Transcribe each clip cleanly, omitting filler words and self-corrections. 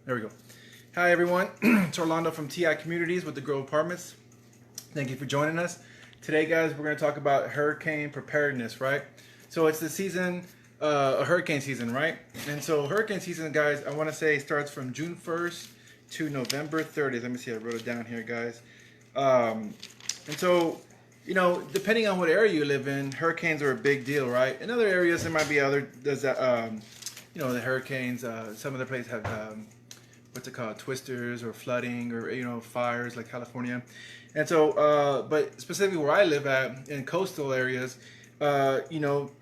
There we go. Hi everyone, it's Orlando from TI Communities with the Grove Apartments. Thank you for joining us. Today guys, we're going to talk about hurricane preparedness, right? So it's the season, hurricane season, right? And so hurricane season, guys, I want to say starts from June 1st to November 30th. Let me see, I wrote it down here, guys. And so, you know, depending on what area you live in, hurricanes are a big deal, right? In other areas, there might be other, you know, the hurricanes, some of the places have, what's it called, twisters or flooding or, you know, fires like California. And so, but specifically where I live at, in coastal areas, you know,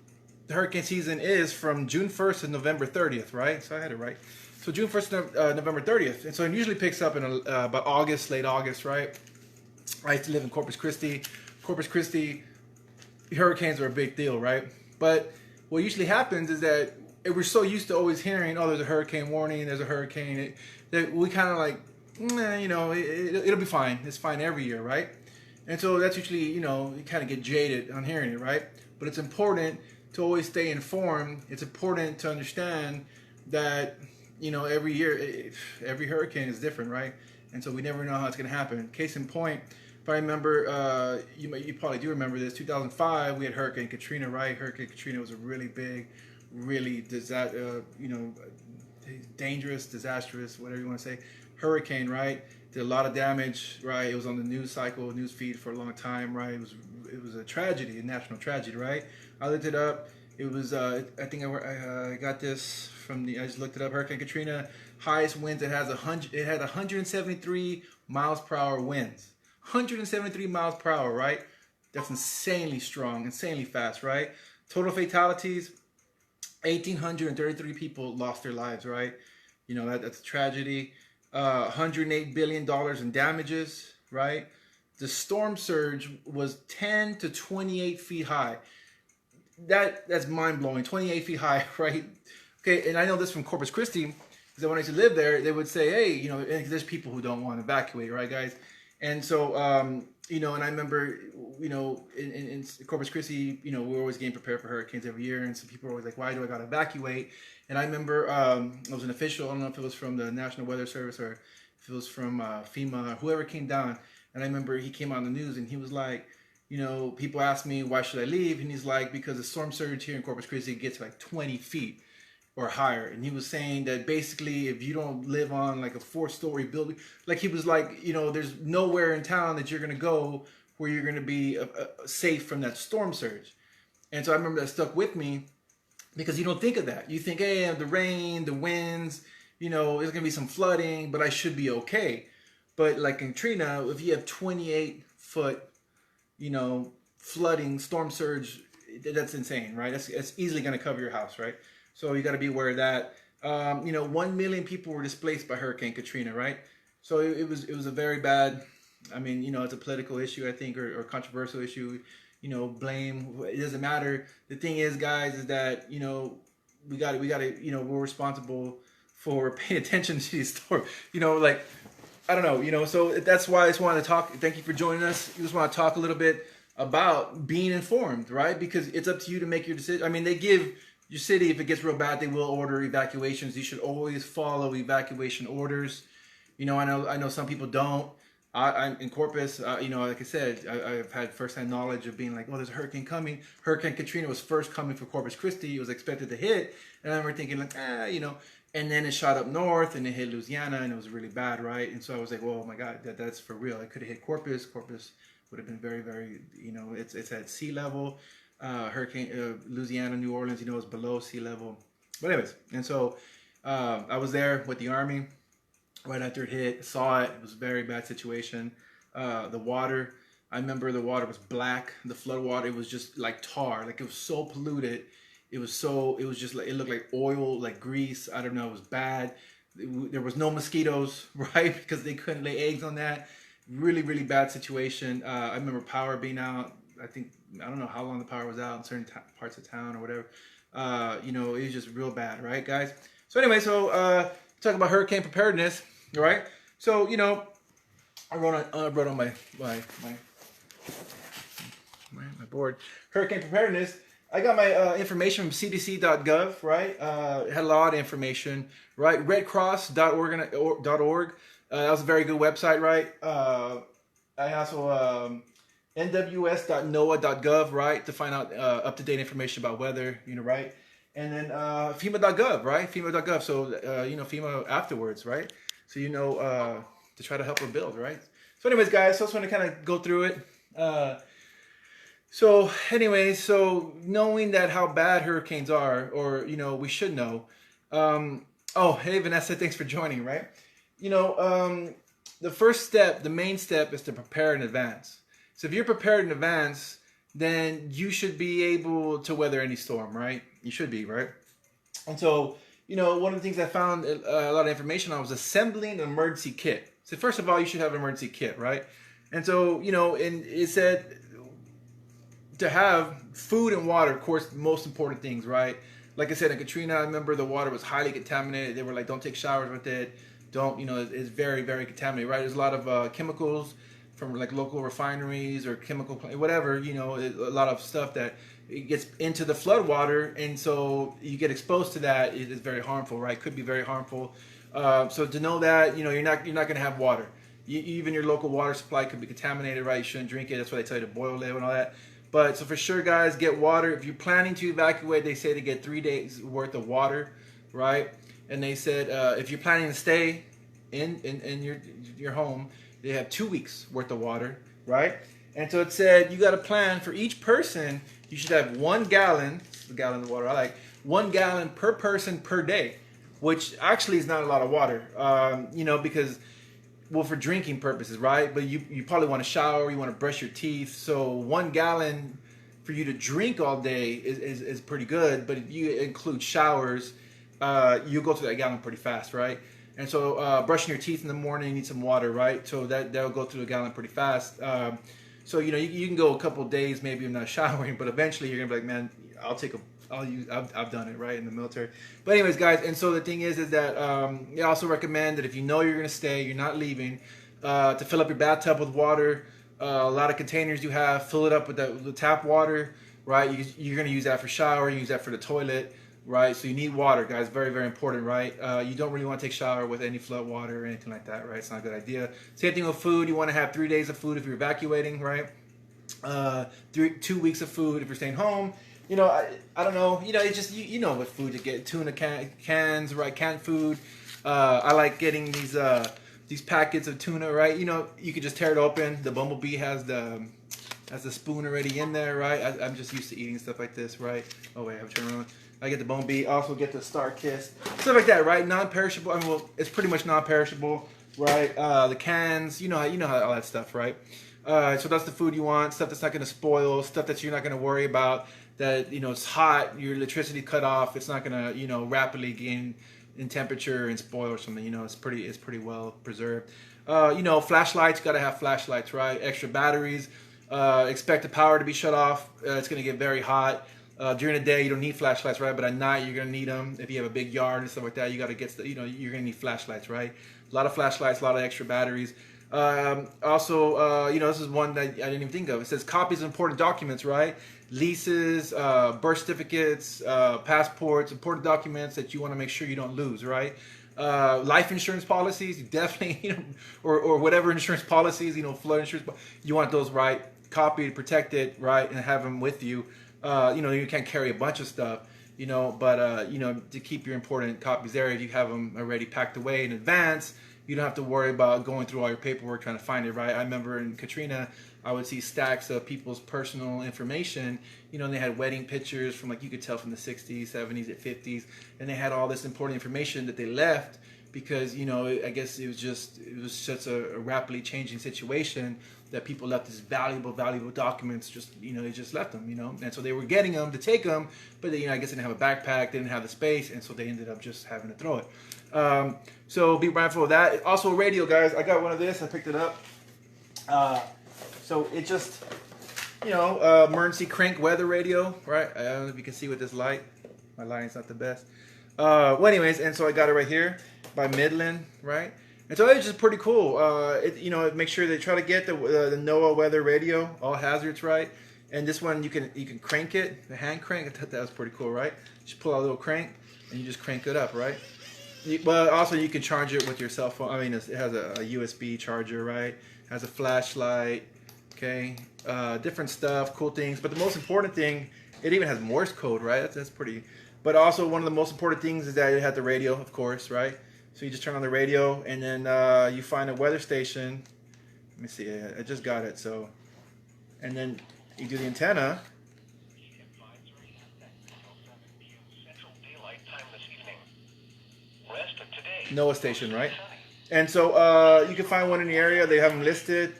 the hurricane season is from June 1st to November 30th, right? So I had it right. So June 1st to November 30th. And so it usually picks up in about August, late August, right? I used to live in Corpus Christi. Corpus Christi, hurricanes are a big deal, right? But what usually happens is that we're so used to always hearing, oh, there's a hurricane warning, there's a hurricane, that we kind of like, you know, it'll be fine. It's fine every year, right? And so that's usually, you know, you kind of get jaded on hearing it, right? But it's important to always stay informed. It's important to understand that, you know, every year, every hurricane is different, right? And so we never know how it's going to happen. Case in point, if I remember, you probably do remember this, 2005, we had Hurricane Katrina, right? Hurricane Katrina was a really big, really, you know, dangerous, disastrous, whatever you want to say, hurricane, right? Did a lot of damage, right? It was on the news cycle, news feed for a long time, right? It was a tragedy, a national tragedy, right? I looked it up. It was, I think I got this from I just looked it up. Hurricane Katrina, highest winds, it had 173 miles per hour winds. 173 miles per hour, right? That's insanely strong, insanely fast, right? Total fatalities, 1,833 people lost their lives, right? You know, that's a tragedy. $108 billion in damages, right? The storm surge was 10 to 28 feet high. That's mind-blowing, 28 feet high, right? Okay, and I know this from Corpus Christi, because when I used to live there, they would say, hey, you know, there's people who don't want to evacuate, right, guys? And so, you know, and I remember, you know, in Corpus Christi, you know, we're always getting prepared for hurricanes every year. And so people are always like, why do I got to evacuate? And I remember I was an official. I don't know if it was from the National Weather Service or if it was from FEMA or whoever came down. And I remember he came on the news and he was like, you know, people asked me, why should I leave? And he's like, because the storm surge here in Corpus Christi gets like 20 feet or higher. And he was saying that basically if you don't live on like a 4-story building, like he was like, you know, there's nowhere in town that you're going to go where you're going to be safe from that storm surge. And so I remember that stuck with me because you don't think of that. You think, hey, the rain, the winds, you know, there's going to be some flooding, but I should be okay. But like in Katrina, if you have 28-foot, you know, flooding, storm surge, that's insane, right? That's easily going to cover your house, right? So you got to be aware of that. You know, 1 million people were displaced by Hurricane Katrina, right? So it was a very bad. I mean, you know, it's a political issue, I think, or controversial issue. You know, blame. It doesn't matter. The thing is, guys, is that, you know, we got to, you know, we're responsible for paying attention to these stories. You know, like, I don't know, you know. So that's why I just wanted to talk. Thank you for joining us. We just want to talk a little bit about being informed, right? Because it's up to you to make your decision. I mean, they give your city, if it gets real bad, they will order evacuations. You should always follow evacuation orders. You know, I know some people don't. I'm in Corpus, you know, like I said, I've had firsthand knowledge of being like, oh, there's a hurricane coming. Hurricane Katrina was first coming for Corpus Christi. It was expected to hit. And I remember thinking like, you know, and then it shot up north and it hit Louisiana and it was really bad, right? And so I was like, well, oh my God, that's for real. It could have hit Corpus. Corpus would have been very, very, you know, it's at sea level. Hurricane Louisiana, New Orleans, you know, is below sea level. But anyways, and so I was there with the Army right after it hit, saw it. It was a very bad situation. The water, I remember the water was black. The flood water, it was just like tar. Like it was so polluted. It was just like, it looked like oil, like grease. I don't know, it was bad. There was no mosquitoes, right? Because they couldn't lay eggs on that. Really, really bad situation. I remember power being out. I don't know how long the power was out in certain parts of town or whatever. You know, it was just real bad, right, guys? So anyway, talk about hurricane preparedness, all right? So, you know, I wrote on my board, hurricane preparedness. I got my information from cdc.gov, right? It had a lot of information, right? Redcross.org. That was a very good website, right? I also nws.noaa.gov, right, to find out up-to-date information about weather, right? And then FEMA.gov, right? FEMA.gov. So FEMA afterwards, right? So to try to help rebuild, right? So anyways, guys, so I just want to kind of go through it. So knowing that how bad hurricanes are, or we should know. Oh, hey Vanessa, thanks for joining. Right, the first step, the main step, is to prepare in advance. So if you're prepared in advance, then you should be able to weather any storm, right? You should be, right? And so, one of the things I found a lot of information on was assembling an emergency kit. So first of all, you should have an emergency kit, right? And so, and it said to have food and water, of course, most important things, right? Like I said, in Katrina, I remember the water was highly contaminated. They were like, don't take showers with it. Don't, it's very, very contaminated, right? There's a lot of chemicals from like local refineries or chemical, whatever, a lot of stuff that it gets into the flood water. And so you get exposed to that. It is very harmful, right? Could be very harmful. So to know that, you're not going to have water. Even your local water supply could be contaminated, right? You shouldn't drink it. That's why they tell you to boil it and all that. But so for sure, guys, get water. If you're planning to evacuate, they say to get 3 days worth of water, right? And they said if you're planning to stay in your home, they have 2 weeks worth of water, right? And so it said you got to plan for each person. You should have 1 gallon, a gallon of water. I like 1 gallon per person per day, which actually is not a lot of water, because. Well, for drinking purposes, right? But you probably want to shower, you want to brush your teeth. So 1 gallon for you to drink all day is pretty good. But if you include showers, you go through that gallon pretty fast, right? And so brushing your teeth in the morning, you need some water, right? So that'll go through a gallon pretty fast. So you can go a couple of days maybe not showering, but eventually you're gonna be like, man, I've done it, right, in the military. But anyways, guys, and so the thing is that they also recommend that if you're gonna stay, you're not leaving, to fill up your bathtub with water. A lot of containers you have, fill it up with the tap water, right? You're gonna use that for shower, you use that for the toilet, right? So you need water, guys. Very, very important, right? You don't really want to take shower with any flood water or anything like that, right? It's not a good idea. Same thing with food. You want to have 3 days of food if you're evacuating, right? 2 weeks of food if you're staying home. I don't know. It's just you know what food to get. Tuna cans, right? Canned food. I like getting these packets of tuna, right? You could just tear it open. The Bumblebee has the spoon already in there, right? I'm just used to eating stuff like this, right? Oh wait, I have to turn around. I get the Bumblebee. Also get the Star Kiss, stuff like that, right? Non-perishable. I mean, well, it's pretty much non-perishable, right? The cans, you know how all that stuff, right? So that's the food you want. Stuff that's not going to spoil. Stuff that you're not going to worry about. That it's hot. Your electricity cut off. It's not going to rapidly gain in temperature and spoil or something. It's pretty well preserved. Flashlights. You got to have flashlights, right? Extra batteries. Expect the power to be shut off. It's going to get very hot. During the day, you don't need flashlights, right? But at night, you're gonna need them. If you have a big yard and stuff like that, you gotta get, you're gonna need flashlights, right? A lot of flashlights, a lot of extra batteries. This is one that I didn't even think of. It says copies of important documents, right? Leases, birth certificates, passports, important documents that you want to make sure you don't lose, right? Life insurance policies, you definitely, or whatever insurance policies, flood insurance, you want those, right? Copied, protected, right? And have them with you. You can't carry a bunch of stuff, but to keep your important copies there, if you have them already packed away in advance, you don't have to worry about going through all your paperwork trying to find it, right? I remember in Katrina, I would see stacks of people's personal information, and they had wedding pictures from, like, you could tell from the 60s, 70s, and 50s, and they had all this important information that they left because, I guess it was such a rapidly changing situation that people left these valuable documents. They just left them, and so they were getting them to take them, but they, I guess they didn't have a backpack, they didn't have the space, and so they ended up just having to throw it. So be mindful of that. Also, radio, guys. I got one of this. I picked it up. So it just, emergency crank weather radio, right? I don't know if you can see with this light. My lighting's not the best. Anyways, and so I got it right here by Midland, right? And so it's just pretty cool. Make sure they try to get the NOAA weather radio, all hazards, right? And this one you can crank it, the hand crank. I thought that was pretty cool, right? Just pull out a little crank and you just crank it up, right? But also you can charge it with your cell phone. I mean, it has a USB charger, right? It has a flashlight, okay? Different stuff, cool things. But the most important thing, it even has Morse code, right? That's pretty. But also one of the most important things is that it had the radio, of course, right? So you just turn on the radio and then you find a weather station. Let me see, I just got it. So, and then you do the antenna. NOAA station, right? And so you can find one in the area. They have them listed.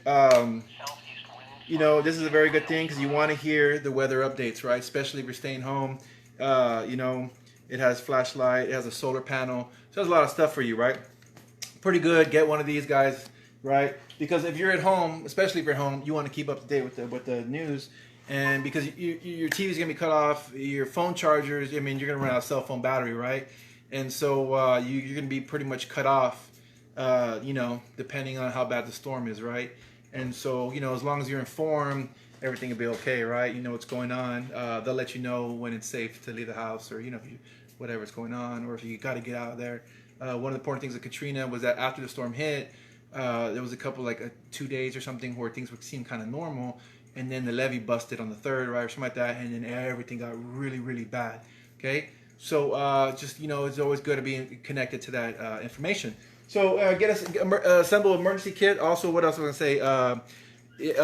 You know, this is a very good thing because you want to hear the weather updates, right? Especially if you're staying home. You know, it has flashlight, it has a solar panel. So there's a lot of stuff for you, right? Pretty good. Get one of these guys, right? Because if you're at home, especially if you're at home, you want to keep up to date with the news. And because your TV's going to be cut off, your phone chargers, I mean, you're going to run out of cell phone battery, right? And so you're going to be pretty much cut off, you know, depending on how bad the storm is, right? And so, you know, as long as you're informed, everything will be okay, right? You know what's going on. They'll let you know when it's safe to leave the house, or, you know, if you, whatever's going on, or if you got to get out of there. One of the important things with Katrina was that after the storm hit, there was a couple, like 2 days or something where things would seem kind of normal. And then the levee busted on the 3rd, right, or something like that. And then everything got really, really bad, okay? So just, you know, it's always good to be connected to that information. So assemble an emergency kit. Also, what else was I going to say?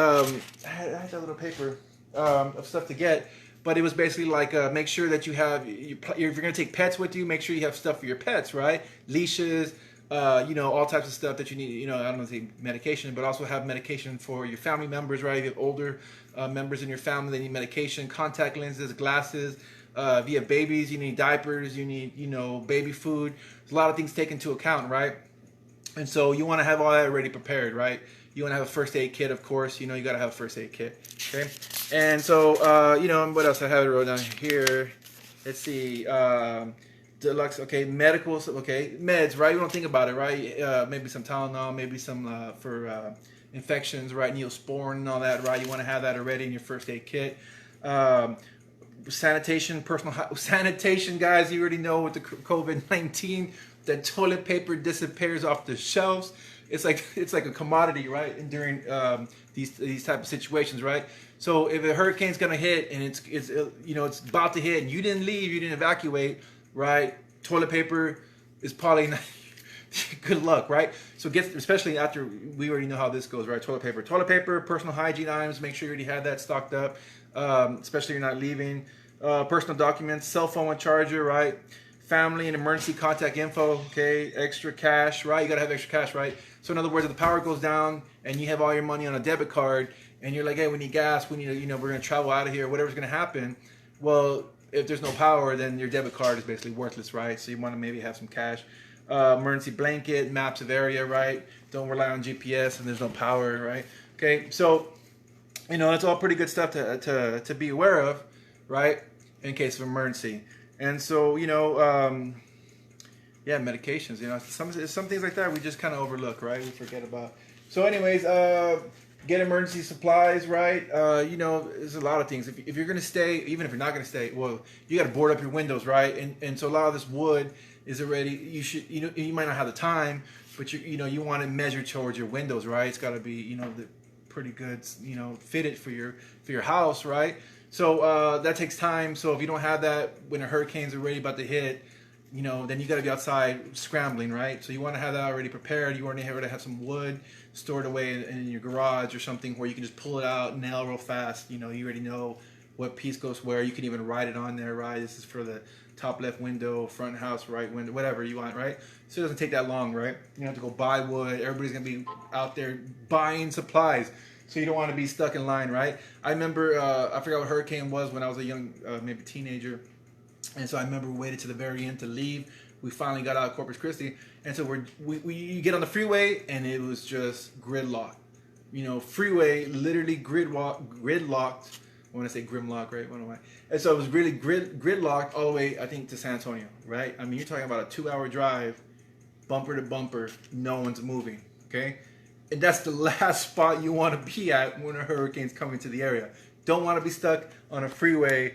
I had that little paper of stuff to get, but it was basically like make sure that you have, if you're going to take pets with you, make sure you have stuff for your pets, right? Leashes, you know, all types of stuff that you need, you know, I don't know if it's medication, but also have medication for your family members, right? If you have older members in your family, they need medication, contact lenses, glasses. If you have babies, you need diapers, you need, you know, baby food. There's a lot of things taken into account, right? And so you want to have all that already prepared, right? You want to have a first aid kit, of course. You know, you got to have a first aid kit, okay? And so, you know, what else I have it wrote down here? Let's see. Deluxe, okay, medicals, okay, meds, right? You don't think about it, right? Maybe some Tylenol, maybe some for infections, right? Neosporin and all that, right? You want to have that already in your first aid kit. Sanitation, sanitation, guys. You already know with the COVID-19, that toilet paper disappears off the shelves. It's like a commodity, right? And during these type of situations, right? So if a hurricane's gonna hit and it's you know, it's about to hit and you didn't leave, you didn't evacuate, right? Toilet paper is probably not good luck, right? So especially after we already know how this goes, right? Toilet paper, personal hygiene items. Make sure you already have that stocked up, especially if you're not leaving. Personal documents, cell phone and charger, right? Family and emergency contact info, okay? Extra cash, right? You gotta have extra cash, right? So in other words, if the power goes down and you have all your money on a debit card and you're like, hey, we need gas, we need, you know, we're gonna travel out of here, whatever's gonna happen. Well, if there's no power, then your debit card is basically worthless, right? So you want to maybe have some cash. Emergency blanket, maps of area, right? Don't rely on GPS and there's no power, right? Okay, so, you know, that's all pretty good stuff to be aware of, right? In case of emergency. And so, you know, yeah, medications, you know, some things like that we just kind of overlook, right? We forget about. So anyways, get emergency supplies, right? You know, there's a lot of things. If you're going to stay, even if you're not going to stay, well, you got to board up your windows, right? And so a lot of this wood is already, you know, you might not have the time, but you know, you want to measure towards your windows, right? It's got to be, you know, the pretty good, you know, fitted for your house, right? So that takes time. So if you don't have that when a hurricane's already about to hit, you know, then you got to be outside scrambling, right? So you want to have that already prepared. You already have some wood stored away in your garage or something where you can just pull it out, nail real fast. You know, you already know what piece goes where. You can even write it on there, right? This is for the top left window, front house, right window, whatever you want, right? So it doesn't take that long, right? You don't have to go buy wood. Everybody's going to be out there buying supplies. So you don't want to be stuck in line, right? I remember, I forgot what hurricane was when I was a young, maybe teenager. And so I remember we waited to the very end to leave. We finally got out of Corpus Christi. And so you get on the freeway and it was just gridlocked. You know, freeway literally gridlocked. I want to say grimlock, right? What am I? And so it was really gridlocked all the way, I think, to San Antonio, right? I mean, you're talking about a 2-hour drive, bumper to bumper, no one's moving, okay? And that's the last spot you want to be at when a hurricane's coming to the area. Don't want to be stuck on a freeway,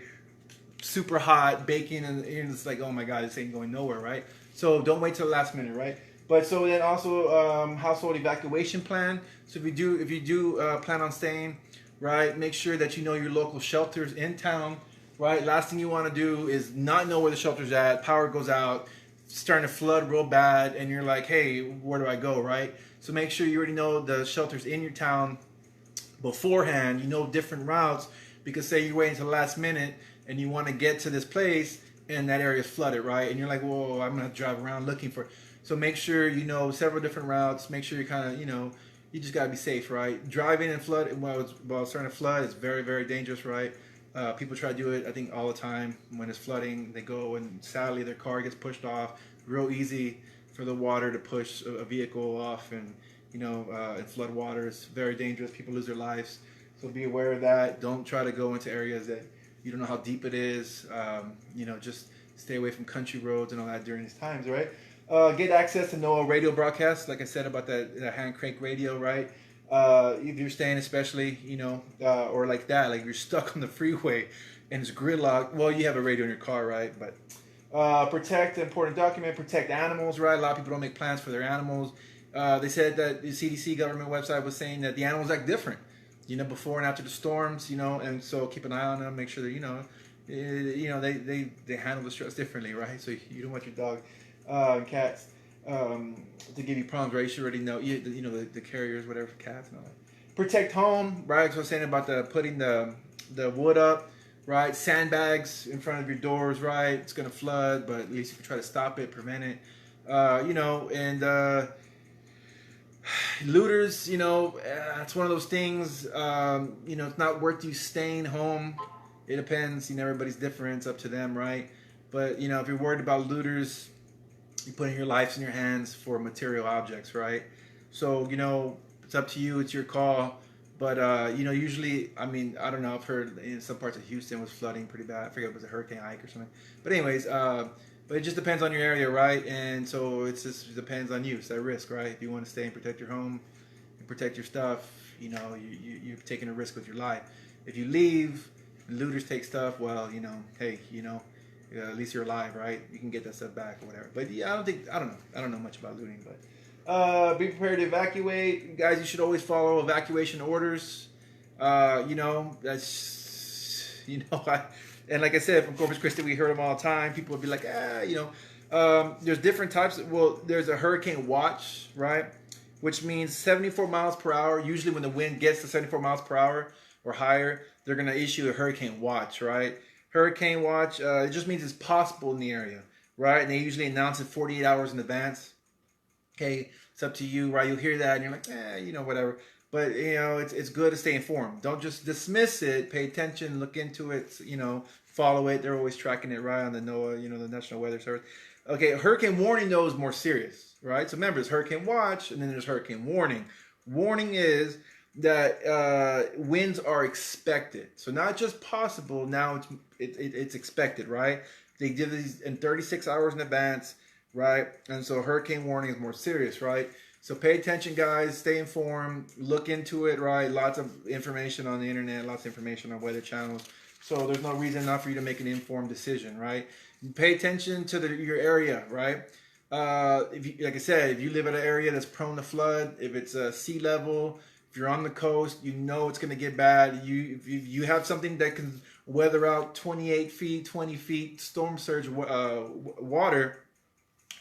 super hot, baking, and it's like, oh my God, this ain't going nowhere, right? So don't wait till the last minute, right? But so then also household evacuation plan. So if you do plan on staying, right, make sure that you know your local shelters in town, right? Last thing you want to do is not know where the shelter's at. Power goes out, starting to flood real bad, and you're like, hey, where do I go, right? So make sure you already know the shelters in your town beforehand. You know different routes, because say you're waiting until the last minute and you want to get to this place and that area is flooded, right? And you're like, whoa, I'm gonna drive around looking for it. So make sure you know several different routes. Make sure you kind of, you just gotta be safe, right? Driving and flood while it's starting to flood is very, very dangerous, right? People try to do it, I think, all the time. When it's flooding, they go and sadly their car gets pushed off. Real easy for the water to push a vehicle off, and in flood water, it's very dangerous. People lose their lives, so be aware of that. Don't try to go into areas that you don't know how deep it is. Just stay away from country roads and all that during these times, right? Get access to NOAA radio broadcasts, like I said about that hand crank radio, right? If you're staying, especially, or like that, like you're stuck on the freeway and it's gridlock, well, you have a radio in your car, right? But protect important document, protect animals, right? A lot of people don't make plans for their animals. They said that the CDC government website was saying that the animals act different, before and after the storms, and so keep an eye on them, make sure that, they handle the stress differently, right? So you don't want your dog and cats to give you problems, right? You should already know, the carriers, whatever, for cats and all that. Protect home, right? So I was saying about putting the wood up, right? Sandbags in front of your doors, right? It's gonna flood, but at least you can try to stop it, prevent it, and looters, it's one of those things. It's not worth you staying home. It depends. Everybody's different. It's up to them, right? But if you're worried about looters, you're putting your lives in your hands for material objects, right? So it's up to you. It's your call. But usually, I don't know. I've heard in some parts of Houston was flooding pretty bad. I forget if it was a Hurricane Ike or something. But anyways, but it just depends on your area, right? And so it just depends on you. It's that risk, right? If you want to stay and protect your home and protect your stuff, you're taking a risk with your life. If you leave, and looters take stuff, well, hey, at least you're alive, right? You can get that stuff back or whatever. But yeah, I don't know much about looting, but be prepared to evacuate. Guys, you should always follow evacuation orders. That's, and like I said, from Corpus Christi, we heard them all the time. People would be like, there's different types. Well, there's a hurricane watch, right? Which means 74 miles per hour. Usually when the wind gets to 74 miles per hour or higher, they're going to issue a hurricane watch, right? Hurricane watch, it just means it's possible in the area, right? And they usually announce it 48 hours in advance. Okay, it's up to you, right? You'll hear that and you're like, whatever. But, it's good to stay informed. Don't just dismiss it. Pay attention, look into it, follow it. They're always tracking it right on the NOAA, the National Weather Service. Okay, hurricane warning, though, is more serious, right? So remember, it's hurricane watch and then there's hurricane warning. Warning is that winds are expected. So not just possible, now it's expected, right? They give these in 36 hours in advance, right? And so hurricane warning is more serious, right? So pay attention, guys. Stay informed. Look into it, right? Lots of information on the internet, lots of information on weather channels. So there's no reason not for you to make an informed decision, right? Pay attention to your area, right? Like I said, if you live in an area that's prone to flood, if it's sea level, if you're on the coast, it's going to get bad. If you have something that can weather out 28 feet, 20 feet storm surge water,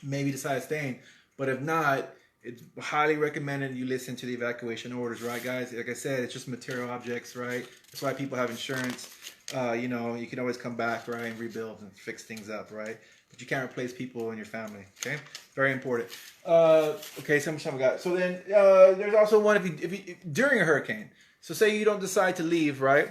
maybe decide staying. But if not, it's highly recommended you listen to the evacuation orders, right, guys? Like I said, it's just material objects, right? That's why people have insurance. You can always come back, right, and rebuild and fix things up, right? But you can't replace people in your family, okay? Very important. Okay, so much time we got. So then there's also one if you during a hurricane. So say you don't decide to leave, right?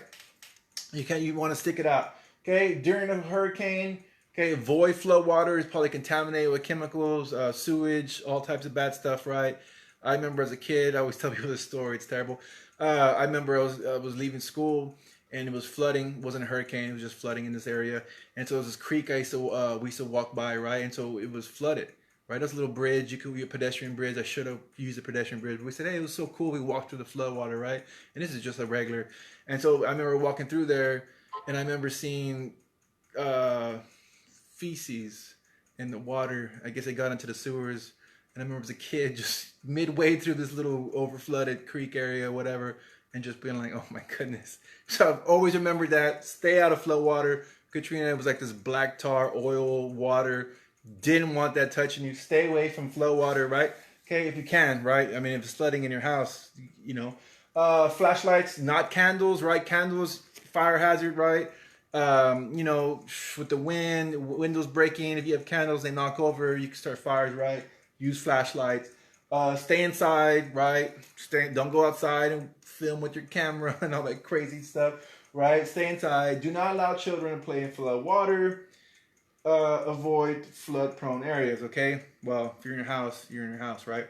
You want to stick it out, okay? During a hurricane. Okay, avoid flood water. It's probably contaminated with chemicals, sewage, all types of bad stuff, right? I remember as a kid, I always tell people this story. It's terrible. I remember I was leaving school and it was flooding. It wasn't a hurricane. It was just flooding in this area. And so there was this creek we used to walk by, right? And so it was flooded, right? That's a little bridge. You could be a pedestrian bridge. I should have used a pedestrian bridge. But we said, hey, it was so cool. We walked through the flood water, right? And this is just a regular. And so I remember walking through there, and I remember seeing uh, feces in the water. I guess it got into the sewers. And I remember as a kid just midway through this little overflooded creek area, whatever, and just being like, oh my goodness. So I've always remembered that. Stay out of flood water. Katrina was like this black tar oil water. Didn't want that touching you. Stay away from flood water, right? Okay, if you can, right? I mean, if it's flooding in your house, you know. Flashlights, not candles, right? Candles, fire hazard, right? You know, with the wind, windows breaking, if you have candles, they knock over, you can start fires, right? Use flashlights. Stay inside, right? Don't go outside and film with your camera and all that crazy stuff, right? Stay inside. Do not allow children to play in flood water. Avoid flood-prone areas, okay? Well, if you're in your house, you're in your house, right?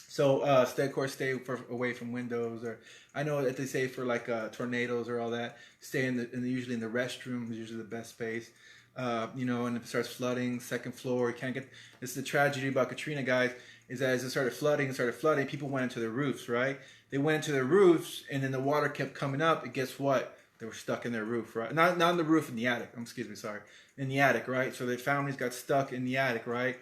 So stay away from windows, or I know that they say for like tornadoes or all that, stay usually in the restroom is usually the best space. You know, and if it starts flooding, second floor, you can't get. This is the tragedy about Katrina, guys, is that as it started flooding, people went into their roofs, right? They went into their roofs, and then the water kept coming up, and guess what? They were stuck in their roof, right? Not in the roof, in the attic. In the attic, right? So their families got stuck in the attic, right?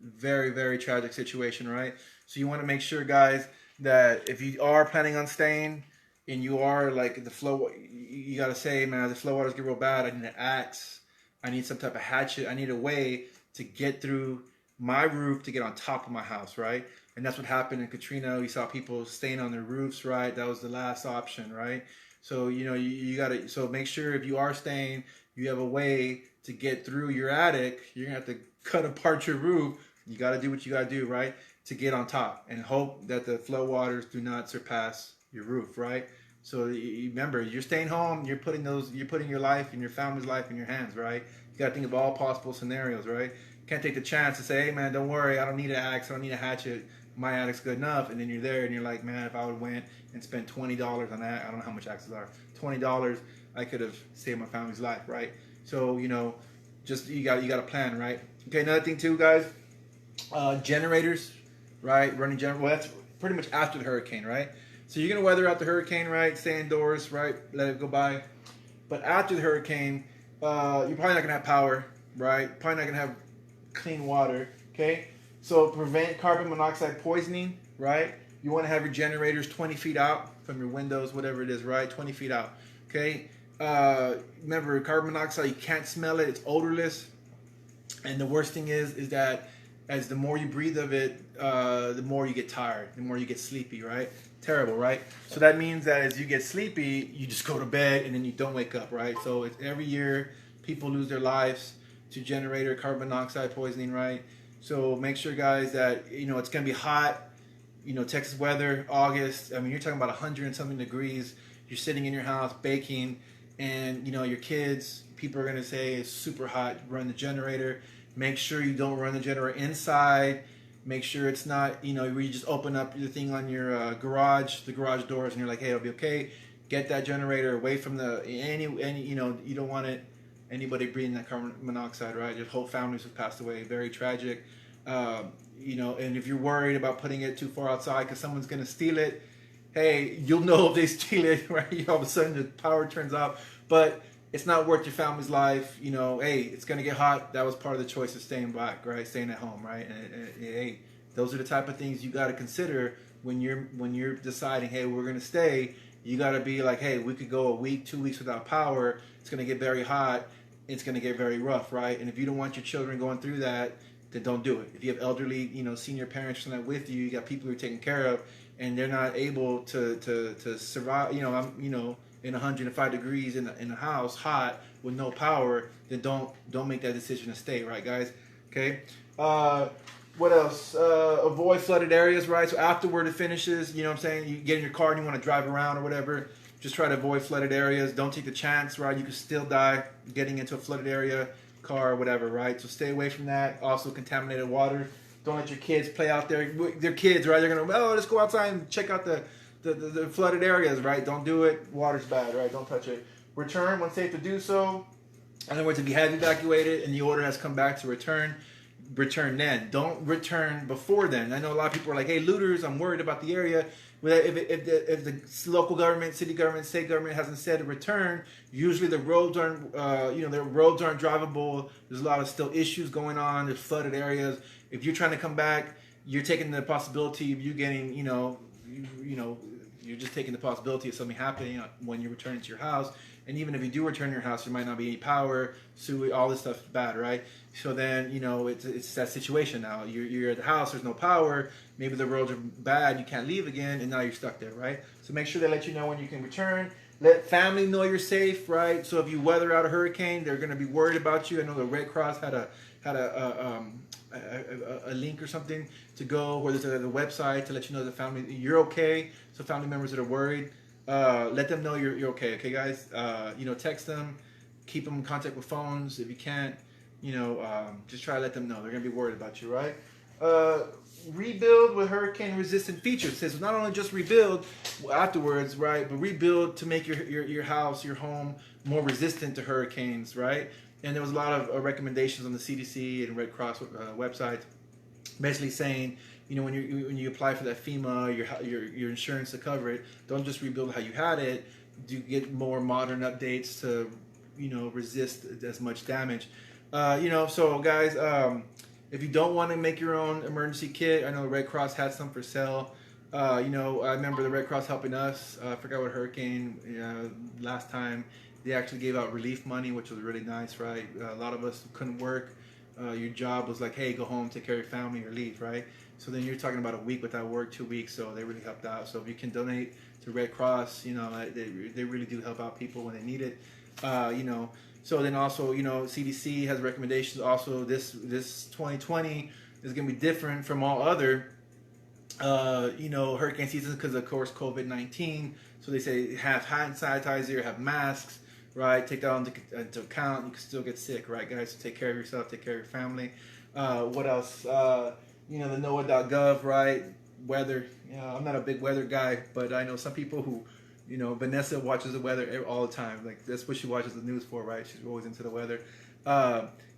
Very, very tragic situation, right? So you want to make sure, guys, that if you are planning on staying and you are like the flow, you got to say, man, the flow waters get real bad. I need an axe. I need some type of hatchet. I need a way to get through my roof to get on top of my house, right? And that's what happened in Katrina. We saw people staying on their roofs, right? That was the last option, right? So, you know, you got to, so make sure if you are staying, you have a way to get through your attic. You're going to have to cut apart your roof. You got to do what you got to do, right? To get on top and hope that the flow waters do not surpass your roof, right? So remember, you're staying home. You're putting your life and your family's life in your hands, right? You got to think of all possible scenarios, right? You can't take the chance to say, hey, man, don't worry. I don't need an axe. I don't need a hatchet. My attic's good enough. And then you're there and you're like, man, if I would went and spent $20 on that, I don't know how much axes are. $20, I could have saved my family's life, right? So, you know, just you got a plan, right? Okay, another thing too, guys, generators, right? Running generator. Well, that's pretty much after the hurricane, right? So you're gonna weather out the hurricane, right? Stay indoors, right? Let it go by. But after the hurricane, you're probably not gonna have power, right? Probably not gonna have clean water. Okay, so prevent carbon monoxide poisoning, right? You want to have your generators 20 feet out from your windows, whatever it is, right? 20 feet out. Okay. Remember, carbon monoxide, you can't smell it. It's odorless. And the worst thing is that as the more you breathe of it, the more you get tired, the more you get sleepy, right? Terrible, right? So that means that as you get sleepy, you just go to bed and then you don't wake up, right? So every year people lose their lives to generator carbon monoxide poisoning, right? So make sure, guys, that, you know, it's going to be hot. You know, Texas weather, August. I mean, you're talking about 100 and something degrees. You're sitting in your house baking, and, you know, your kids, people are going to say it's super hot. Run the generator. Make sure you don't run the generator inside. Make sure it's not, you know, where you just open up the thing on your garage, the garage doors, and you're like, hey, it'll be okay. Get that generator away from any, you know, you don't want it, anybody breathing that carbon monoxide, right? Just whole families have passed away. Very tragic. You know, and if you're worried about putting it too far outside because someone's going to steal it, hey, you'll know if they steal it, right? All of a sudden the power turns off. But it's not worth your family's life. You know, hey, it's going to get hot. That was part of the choice of staying back, right? Staying at home, right? And hey, those are the type of things you got to consider when you're deciding, hey, we're going to stay. You got to be like, hey, we could go a week, 2 weeks without power. It's going to get very hot. It's going to get very rough, right? And if you don't want your children going through that, then don't do it. If you have elderly, you know, senior parents not with you, you got people who are taken care of, and they're not able to survive. You know, in 105 degrees in the house, hot with no power. Then don't make that decision to stay, right, guys? Okay. What else? Avoid flooded areas, right? So afterward it finishes, you know what I'm saying? You get in your car and you want to drive around or whatever. Just try to avoid flooded areas. Don't take the chance, right? You could still die getting into a flooded area, car or whatever, right? So stay away from that. Also contaminated water. Don't let your kids play out there. They're kids, right? They're gonna, oh, let's go outside and check out the flooded areas, right? Don't do it. Water's bad, right? Don't touch it. Return when safe to do so. In other words, if you have evacuated and the order has come back to return, return then. Don't return before then. I know a lot of people are like, hey, looters, I'm worried about the area. Well, if the local government, city government, state government hasn't said to return, usually the roads aren't, the roads aren't drivable. There's a lot of still issues going on. There's flooded areas. If you're trying to come back, you're taking the possibility of you getting, you're just taking the possibility of something happening when you return to your house. And even if you do return to your house, there might not be any power, sewage, all this stuff's bad, right? So then, it's that situation now. You're at the house, there's no power, maybe the roads are bad, you can't leave again, and now you're stuck there, right? So make sure they let you know when you can return. Let family know you're safe, right? So if you weather out a hurricane, they're going to be worried about you. I know the Red Cross had a link or something to go, where there's the website to let you know the family you're okay. So family members that are worried, let them know you're okay. Okay, guys. Text them, keep them in contact with phones. If you can't, just try to let them know. They're gonna be worried about you, right? Rebuild with hurricane-resistant features. It says not only just rebuild afterwards, right, but rebuild to make your house, your home more resistant to hurricanes, right? And there was a lot of recommendations on the CDC and Red Cross websites, basically saying, when you apply for that FEMA, your insurance to cover it, don't just rebuild how you had it. Do get more modern updates to, resist as much damage. So guys, if you don't want to make your own emergency kit, I know the Red Cross had some for sale. I remember the Red Cross helping us. I forgot what hurricane last time. They actually gave out relief money, which was really nice, right? A lot of us couldn't work. Your job was like, hey, go home, take care of your family, or leave, right? So then you're talking about a week without work, 2 weeks. So they really helped out. So if you can donate to Red Cross, they really do help out people when they need it. So then also, CDC has recommendations. Also, this 2020 is going to be different from all other, hurricane seasons because, of course, COVID-19. So they say have hand sanitizer, have masks, right? Take that into account. You can still get sick, right, guys? So take care of yourself, take care of your family. What else? The NOAA.gov, right? Weather. I'm not a big weather guy, but I know some people who, Vanessa watches the weather all the time. Like, that's what she watches the news for, right? She's always into the weather.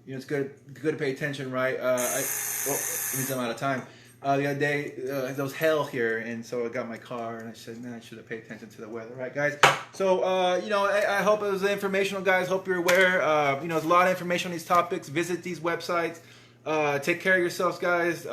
It's good to pay attention, right? It means I'm out of time. The other day, there was hail here, and so I got my car, and I said, man, I should have paid attention to the weather, right, guys? So, I hope it was informational, guys. Hope you're aware. There's a lot of information on these topics. Visit these websites. Take care of yourselves, guys.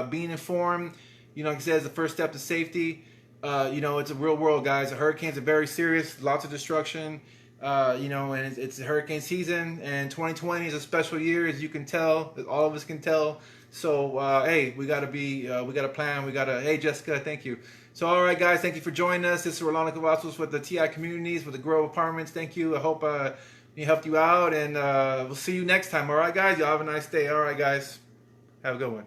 Being informed, like I said, is the first step to safety. It's a real world, guys. The hurricanes are very serious, lots of destruction, and it's hurricane season, and 2020 is a special year, as you can tell, as all of us can tell. So, hey, we got to plan. Hey, Jessica, thank you. So, all right, guys, thank you for joining us. This is Rolando Cavazos with the TI Communities, with the Grove Apartments. Thank you. I hope we helped you out, and we'll see you next time. All right, guys, y'all have a nice day. All right, guys, have a good one.